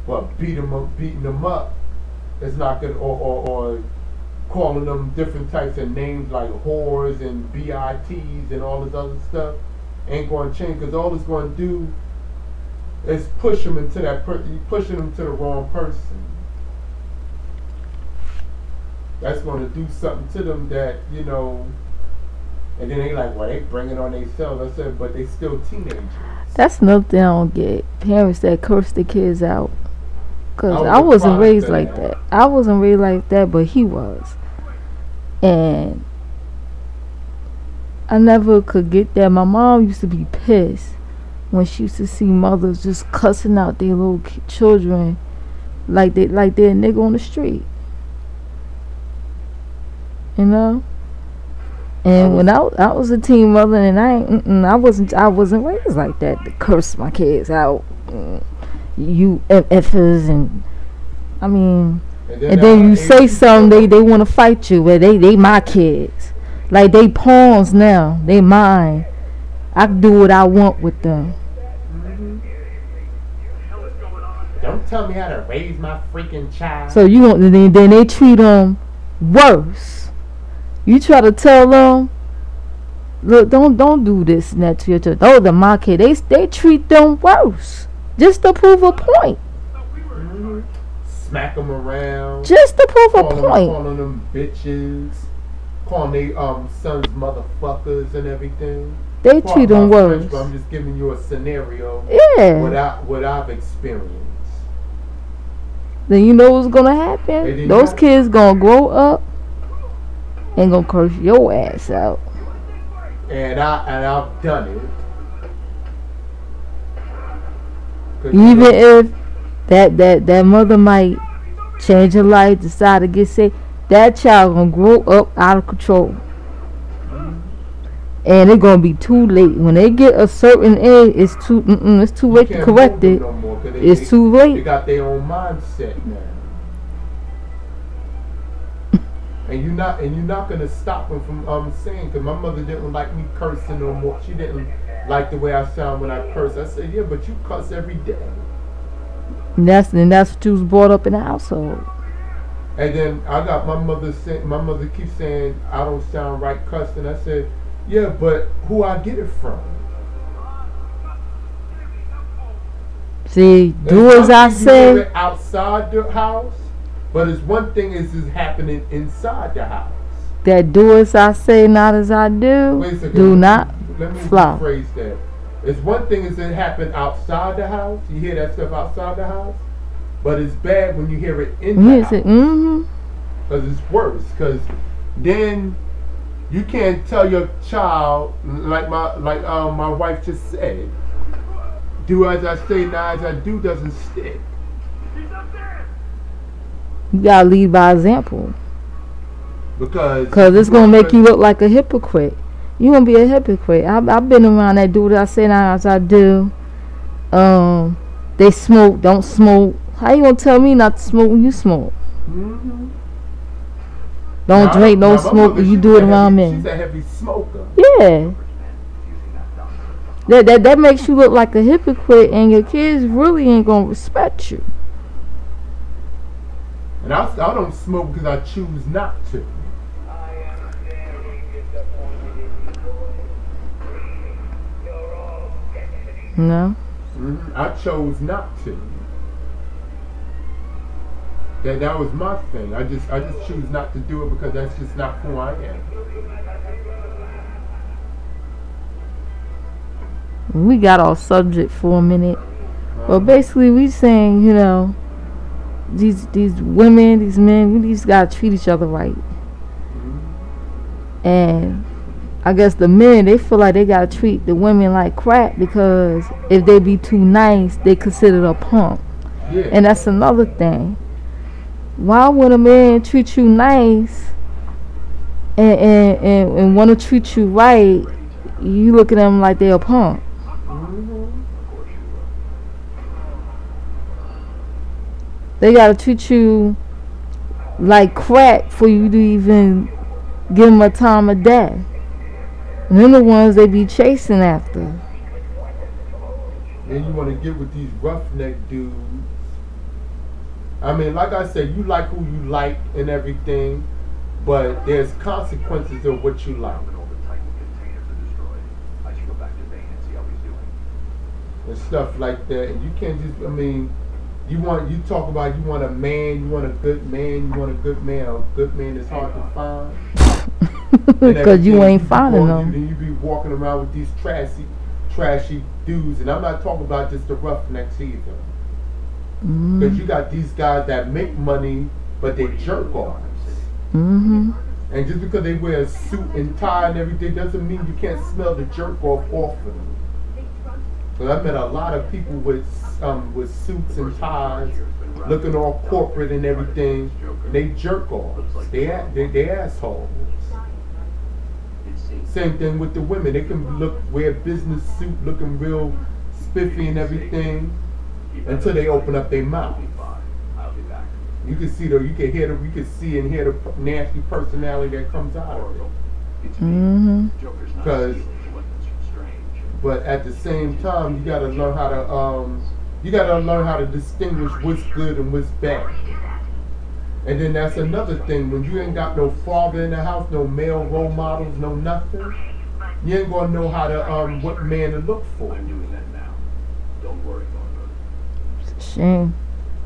But beating them up is not gonna, or calling them different types of names like whores and BITs and all this other stuff ain't going to change, because all it's going to do is push them into pushing them to the wrong person. That's going to do something to them that, you know, and then they like, well, they bring it on themselves. I said, but they still teenagers. That's another thing I don't get. Parents that curse the kids out. Because I wasn't raised like that. I wasn't raised like that, but he was. And I never could get that. My mom used to be pissed when she used to see mothers just cussing out their little children like they're a nigga on the street. You know? And when I was a teen mother, and I wasn't raised like that to curse my kids out. You effers, and I mean, and then you say something, they want to fight you, but they my kids, like they pawns now, they mine. I can do what I want with them. Don't tell me how to raise my freaking child. So you want, then they treat them worse. You try to tell them, look, don't do this and that to your children. Oh, they're my kid. They treat them worse. Just to prove a point. Smack them around. Just to prove a point. Calling them bitches. Calling they sons motherfuckers and everything. They treat them worse. French, but I'm just giving you a scenario. Yeah. What I've experienced. Then you know what's gonna happen. Those kids gonna grow up and gonna curse your ass out. And I've done it. Even if that mother might change her life, decide to get sick, that child gonna grow up out of control. And it's gonna be too late. When they get a certain age, it's too late to correct it. It's too late. They got their own mindset now. And you're not gonna stop them from saying, because my mother didn't like me cursing no more. She didn't like the way I sound when I curse. I said, yeah, but you cuss every day. And that's what you was brought up in the household. And then I got my mother keeps saying I don't sound right cussing. I said, yeah, but who I get it from? See, do as I say. Outside the house, but it's one thing is happening inside the house. That do as I say, not as I do. Wait a second. Do not Let me flop. rephrase that. It's one thing is it happen outside the house. You hear that stuff outside the house, but it's bad when you hear it in the house. Because it's worse. Because then you can't tell your child like my wife just said. Do as I say, not as I do doesn't stick. You gotta lead by example. Because it's gonna make you look like a hypocrite. You gonna be a hypocrite. I've been around that dude. I say now as I do. They smoke. Don't smoke. How you gonna tell me not to smoke when you smoke? Don't drink. Don't smoke. You do it around me. She's a heavy smoker. Yeah. That makes you look like a hypocrite, and your kids really ain't gonna respect you. And I don't smoke because I choose not to. No. I chose not to. That was my thing. I just choose not to do it because that's just not who I am. We got off subject for a minute, but basically we saying, you know, these women, these men, we just gotta treat each other right. And I guess the men, they feel like they gotta treat the women like crap because if they be too nice, they considered a punk. Yeah. And that's another thing. Why would a man treat you nice and want to treat you right? You look at them like they're a punk. They gotta treat you like crap for you to even give them a time of day. And they're the ones they be chasing after. Then you want to get with these roughneck dudes I mean, like I said, you like who you like and everything, but there's consequences of what you like. And stuff like that. And you can't just, I mean, you talk about you want a man, you want a good man, you want a good man. A good man is hard to find. Because you ain't finding them. You be walking around with these trashy dudes. And I'm not talking about just the roughnecks either. Because you got these guys that make money, but they jerk offs. And just because they wear a suit and tie and everything doesn't mean you can't smell the jerk off of them. So I met a lot of people with suits and ties, looking all corporate and everything. And they jerk offs. They assholes. Same thing with the women. They can wear a business suit, looking real spiffy and everything, until they open up their mouth. You can see you can see and hear the nasty personality that comes out of it. But at the same time, you gotta learn how to distinguish what's good and what's bad. And then that's another thing. When you ain't got no father in the house, no male role models, no nothing, you ain't gonna know how to what man to look for. Shame.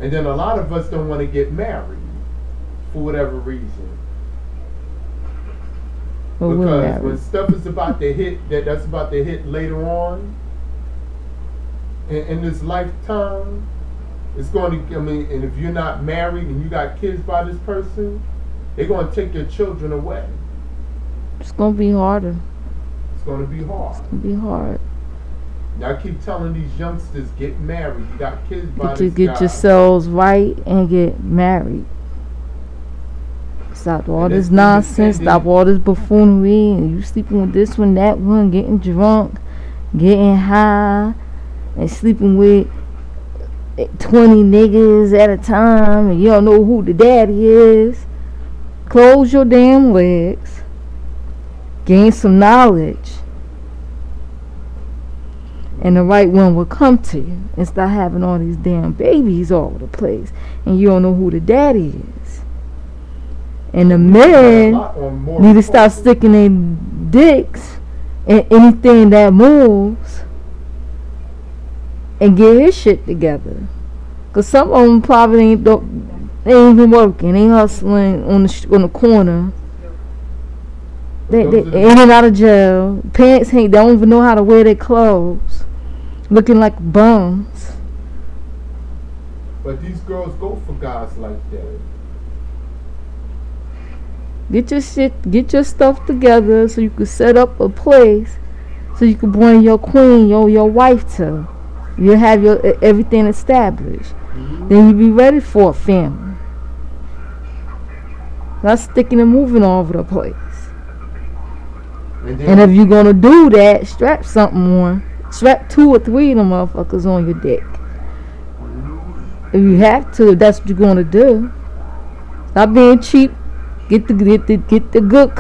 And then a lot of us don't want to get married for whatever reason. Well, because when stuff is about to hit, that's about to hit later on in this lifetime, it's going to, I mean, and if you're not married and you got kids by this person, they're going to take your children away. It's going to be harder. It's going to be hard. It's going to be hard. I keep telling these youngsters, get married. You got kids by this Get yourselves right and get married. Stop all this nonsense. Stop all this buffoonery. And you sleeping with this one, that one, getting drunk, getting high, and sleeping with 20 niggas at a time, and you don't know who the daddy is. Close your damn legs. Gain some knowledge. And the right one will come to you, and start having all these damn babies all over the place, and you don't know who the daddy is. And the men need to stop sticking their dicks in anything that moves and get his shit together. Cause some of them probably ain't even working, ain't hustling on the corner. They in and out of jail. Parents they don't even know how to wear their clothes. Looking like bums. But these girls go for guys like that. Get your stuff together so you can set up a place so you can bring your queen, your wife to. You have your everything established. Then you be ready for a family. Not sticking and moving all over the place. And if you're gonna do that, strap something on. Strap 2 or 3 of them motherfuckers on your dick. If you have to, if that's what you're gonna do. Stop being cheap. Get the good the good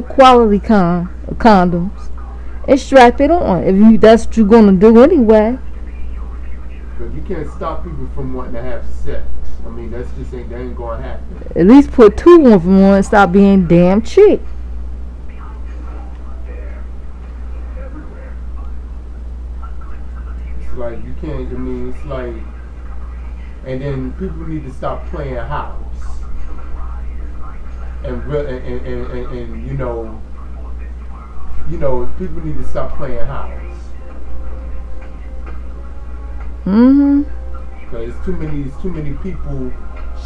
quality condoms, and strap it on. If that's what you're gonna do anyway. But you can't stop people from wanting to have sex. I mean, that ain't gonna happen. At least put 2 of them on and stop being damn cheap. It's like you can't. I mean, it's like, and then people need to stop playing house. And you know, people need to stop playing house. Because it's too many people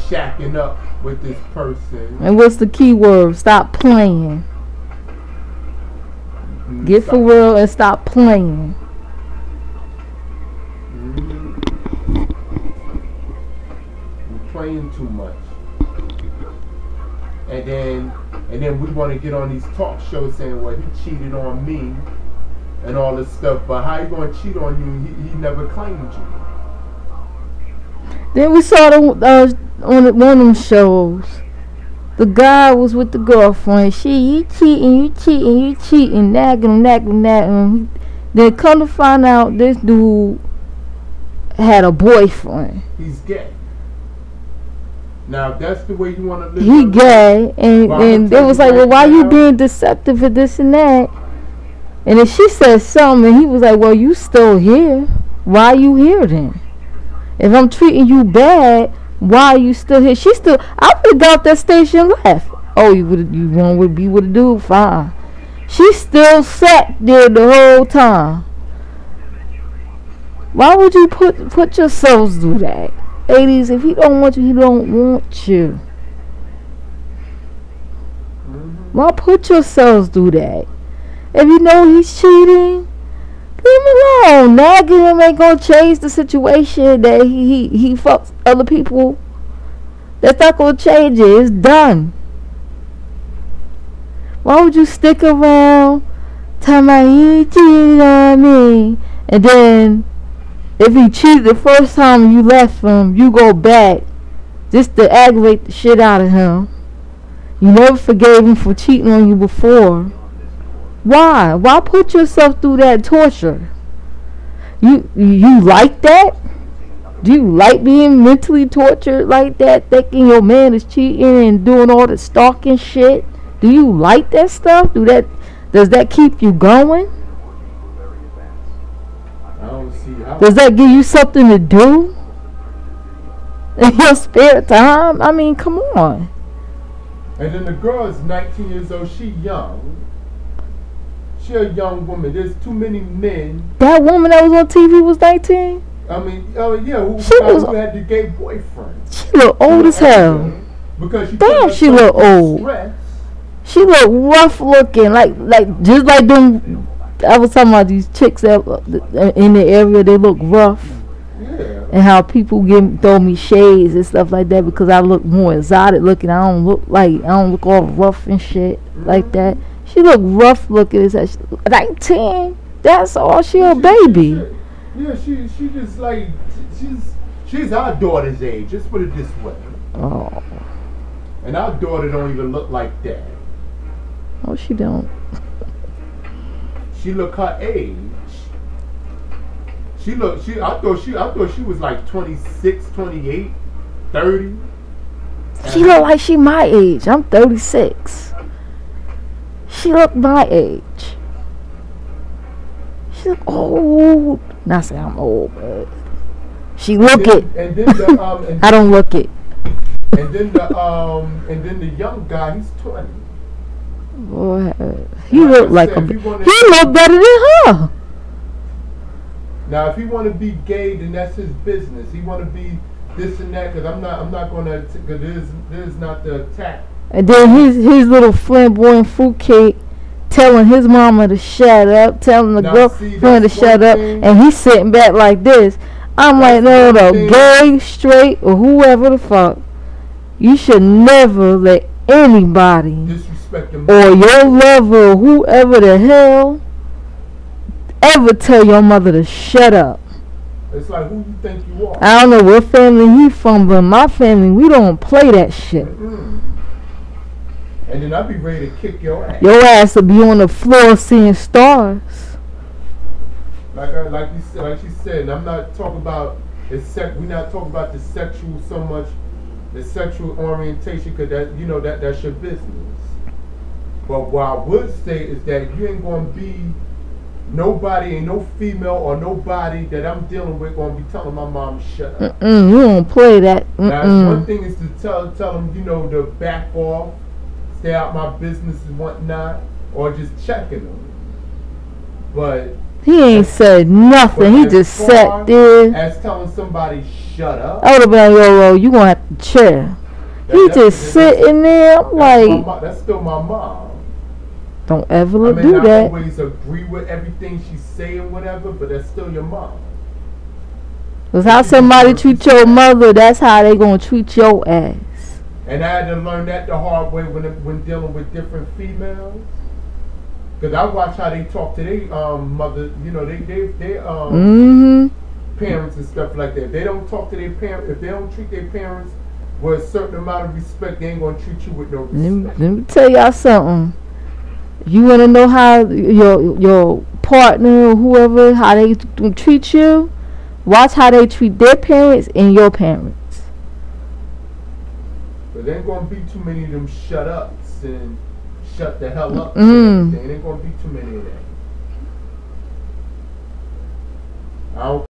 shacking up with this person. And what's the key word? Stop playing. Get for real and stop playing. You're playing too much. And then we want to get on these talk shows saying, well, he cheated on me and all this stuff. But how you going to cheat on you? He never claimed you. Then we saw on one of them shows, the guy was with the girlfriend. You cheating, nagging. Then come to find out, this dude had a boyfriend. He's gay. Now, if that's the way you want to live. He gay, and it was like, well, why you being deceptive for this and that? And then she said something, and he was like, well, you still here. Why are you here then? If I'm treating you bad, why are you still here? She still, I would have got off that station and left. Oh, you want to be with a dude? Fine. She still sat there the whole time. Why would you put yourselves through that? Ladies, if he don't want you, he don't want you. Why put yourselves through that? If you know he's cheating, leave him alone. Nagging him ain't gonna change the situation that he fucks other people. That's not gonna change it. It's done. Why would you stick around, tell me he cheated on me, and then if he cheated the first time you left him, you go back just to aggravate the shit out of him? You never forgave him for cheating on you before. Why? Why put yourself through that torture? You like that? Do you like being mentally tortured like that, thinking your man is cheating and doing all the stalking shit? Do you like that stuff? Does that keep you going? I don't see how. Does that give you something to do in your spare time? I mean, come on. And then the girl is 19 years old. She young. She a young woman. There's too many men. That woman that was on TV was 19? I mean, yeah, who had the gay boyfriend. She look old as hell. Because she look old. Stress. She look rough looking, like just like them. I was talking about these chicks that in the area, they look rough. Yeah. And how people throw me shades and stuff like that because I look more exotic looking. I don't look all rough and shit like that. She look rough looking. 19. That's all. She a baby. She just like she's our daughter's age. Just put it this way. Oh. And our daughter don't even look like that. Oh, she don't. She look her age. I thought she was like 26, 28, 30. She look like she my age. I'm 36. She look my age. She look old. Not saying I'm old, but she look it. And then I don't look it. And then the young guy, he's 20. Boy, he look like he look better than her. Now, if he want to be gay, then that's his business. He want to be this and that, because I'm not going to, because there's not the attack. And then his little flamboyant fruitcake telling his mama to shut up, telling the girlfriend to shut up, and he's sitting back like this. I'm like, no, gay, straight, or whoever the fuck, you should never let anybody disrespect them or your lover or whoever the hell ever tell your mother to shut up. It's like, who you think you are? I don't know what family he from, but my family, we don't play that shit. And then I'll be ready to kick your ass. Your ass will be on the floor seeing stars. Like she said, and I'm not talking about we're not talking about the sexual so much, the sexual orientation, because that's your business. But what I would say is that you ain't gonna be nobody, ain't no female or nobody that I'm dealing with gonna be telling my mom shut up. You don't play that. Now, one thing is to tell them, to back off, stay out my business and whatnot, or just checking them. But he ain't said nothing. He just sat there. As telling somebody shut up. I would have been like, yo, you gonna have to chill. He just sitting there. I'm like, that's still my mom. Don't ever do that. I always agree with everything she's saying, whatever, but that's still your mom. Because how somebody treat your mother, that's how they gonna treat your ass. And I had to learn that the hard way when dealing with different females. Because I watch how they talk to their mother, their parents and stuff like that. They don't talk to their parents. If they don't treat their parents with a certain amount of respect, they ain't gonna treat you with no respect. Let me tell y'all something. You want to know how your partner or whoever, how they treat you? Watch how they treat their parents and your parents. But there ain't gonna be too many of them shut ups and shut the hell up. There ain't gonna be too many of that. I don't